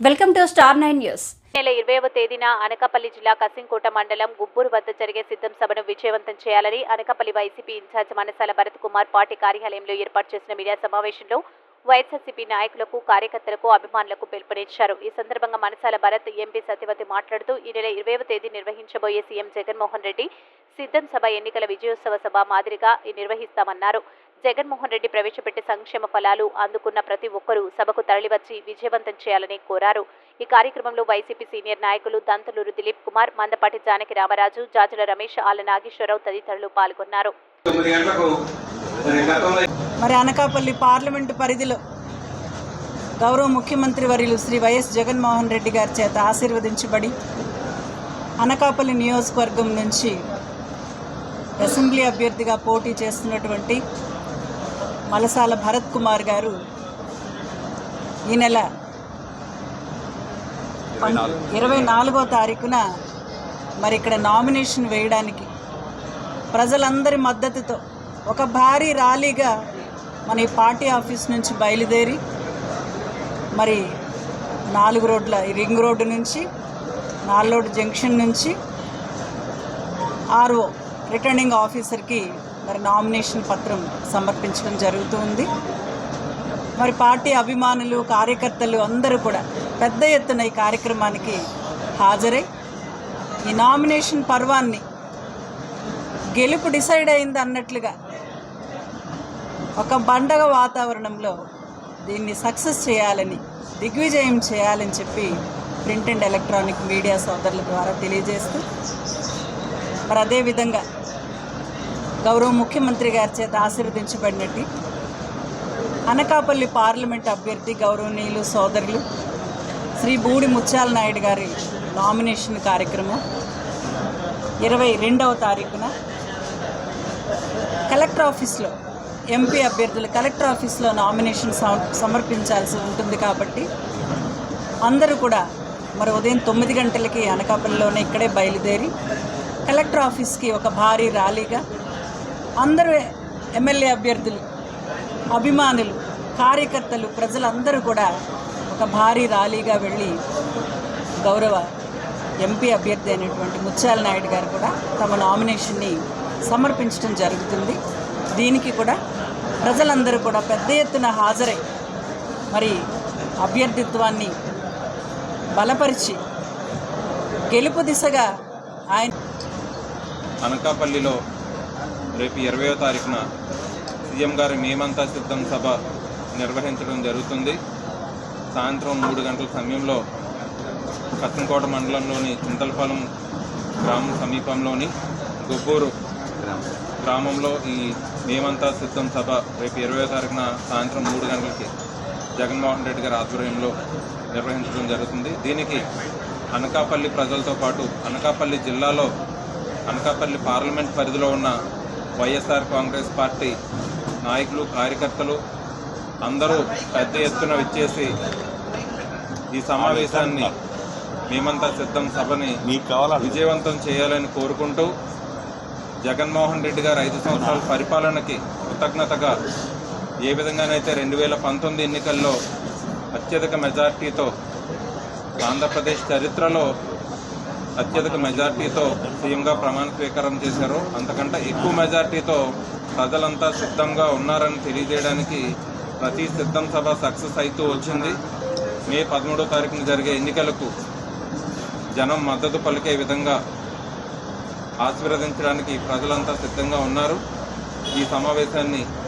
Welcome to star 9 news. నెల 20వ తేదీన అనకాపల్లి జిల్లా కసింకోట మండలం గుబ్బూరు వద్ద జరిగే సిద్ధం సభను విజయవంతం చేయాలని అనకాపల్లి వైసీపీ ఇన్ఛార్జ్ మనసాల భరత్ కుమార్ పార్టీ కార్యాలయంలో ఏర్పాటు చేసిన మీడియా సమావేశంలో వైఎస్ఆర్సీపీ నాయకులకు, కార్యకర్తలకు, అభిమానులకు పిలుపునిచ్చారు. ఈ సందర్భంగా మనసాల భరత్, ఎంపీ సత్యవతి మాట్లాడుతూ ఈ నెల 20వ తేదీ నిర్వహించబోయే సీఎం జగన్మోహన్ రెడ్డి సిద్ధం సభ ఎన్నికల విజయోత్సవ సభ మాదిరిగా నిర్వహిస్తామన్నారు. జగన్మోహన్ రెడ్డి ప్రవేశపెట్టే సంక్షేమ ఫలాలు అందుకున్న ప్రతి ఒక్కరూ సభకు తరలివచ్చి విజయవంతం చేయాలని కోరారు. ఈ కార్యక్రమంలో వైసీపీ సీనియర్ నాయకులు దంతలూరు దిలీప్ కుమార్, మందపాటి జానకి రామరాజు, జాజుల రమేష్, ఆళ్ల నాగేశ్వరరావు తదితరులు పాల్గొన్నారు. మరి అనకాపల్లి పార్లమెంటు పరిధిలో గౌరవ ముఖ్యమంత్రి వర్యులు శ్రీ వైఎస్ జగన్మోహన్ రెడ్డి గారి చేత ఆశీర్వదించబడి అనకాపల్లి నియోజకవర్గం నుంచి అసెంబ్లీ అభ్యర్థిగా పోటీ చేస్తున్నటువంటి మలసాల భరత్ కుమార్ గారు ఈ నెల 24వ తారీఖున మరి ఇక్కడ నామినేషన్ వేయడానికి ప్రజలందరి మద్దతుతో ఒక భారీ ర్యాలీగా మన ఈ పార్టీ ఆఫీస్ నుంచి బయలుదేరి మరి 4 రోడ్ల రింగ్ రోడ్డు నుంచి, 4 రోడ్డు జంక్షన్ నుంచి ఆర్ఓ రిటర్నింగ్ ఆఫీసర్కి మరి నామినేషన్ పత్రం సమర్పించడం జరుగుతుంది. మరి పార్టీ అభిమానులు, కార్యకర్తలు అందరూ కూడా పెద్ద ఎత్తున ఈ కార్యక్రమానికి హాజరై ఈ నామినేషన్ పర్వాన్ని గెలుపు డిసైడ్ అయింది అన్నట్లుగా ఒక పండగ వాతావరణంలో దీన్ని సక్సెస్ చేయాలని, దిగ్విజయం చేయాలని చెప్పి ప్రింట్ అండ్ ఎలక్ట్రానిక్ మీడియా సోదరుల ద్వారా తెలియజేస్తూ మరి అదేవిధంగా గౌరవ ముఖ్యమంత్రి గారి చేత ఆశీర్వదించబడినట్టు అనకాపల్లి పార్లమెంట్ అభ్యర్థి గౌరవనీయులు సోదరులు శ్రీ బూడి ముత్యాల నాయుడు గారి నామినేషన్ కార్యక్రమం 22వ తారీఖున కలెక్టర్ ఆఫీస్లో ఎంపీ అభ్యర్థులు కలెక్టర్ ఆఫీస్లో నామినేషన్ సమర్పించాల్సి ఉంటుంది. కాబట్టి అందరూ కూడా మరి ఉదయం 9 గంటలకి అనకాపల్లిలోనే ఇక్కడే బయలుదేరి కలెక్టర్ ఆఫీస్కి ఒక భారీ ర్యాలీగా అందరూ ఎమ్మెల్యే అభ్యర్థులు, అభిమానులు, కార్యకర్తలు, ప్రజలందరూ కూడా ఒక భారీ ర్యాలీగా వెళ్ళి గౌరవ ఎంపీ అభ్యర్థి అయినటువంటి ముత్యాల నాయుడు గారు కూడా తమ నామినేషన్ని సమర్పించడం జరుగుతుంది. దీనికి కూడా ప్రజలందరూ కూడా పెద్ద ఎత్తున హాజరై మరి అభ్యర్థిత్వాన్ని బలపరిచి గెలుపు దిశగా ఆయన అనకాపల్లిలో రేపు 20వ తారీఖున సీఎం గారి మేమంతా సిద్ధం సభ నిర్వహించడం జరుగుతుంది. సాయంత్రం 3 గంటల సమయంలో కసింకోట మండలంలోని చింతలపాలెం గ్రామం సమీపంలోని గుబ్బూరు గ్రామంలో ఈ మేమంతా సిద్ధం సభ రేపు 20వ తారీఖున సాయంత్రం 3 గంటలకి జగన్మోహన్ రెడ్డి గారి ఆధ్వర్యంలో నిర్వహించడం జరుగుతుంది. దీనికి అనకాపల్లి ప్రజలతో పాటు అనకాపల్లి జిల్లాలో అనకాపల్లి పార్లమెంట్ పరిధిలో ఉన్న వైఎస్ఆర్ కాంగ్రెస్ పార్టీ నాయకులు, కార్యకర్తలు అందరూ పెద్ద ఎత్తున విచ్చేసి ఈ సమావేశాన్ని మేమంతా సిద్ధం సభని విజయవంతం చేయాలని కోరుకుంటూ జగన్మోహన్ రెడ్డి గారు 5 సంవత్సరాల పరిపాలనకి కృతజ్ఞతగా ఏ విధంగానైతే 2019 ఎన్నికల్లో అత్యధిక మెజార్టీతో ఆంధ్రప్రదేశ్ చరిత్రలో అత్యధిక మెజార్టీతో సీఎంగా ప్రమాణ స్వీకారం చేశారు, అంతకంటే ఎక్కువ మెజార్టీతో ప్రజలంతా సిద్ధంగా ఉన్నారని తెలియజేయడానికి ప్రతి సిద్ధం సభ సక్సెస్ అవుతూ వచ్చింది. మే 13వ తారీఖున జరిగే ఎన్నికలకు జనం మద్దతు పలికే విధంగా ఆశీర్వదించడానికి ప్రజలంతా సిద్ధంగా ఉన్నారు. ఈ సమావేశాన్ని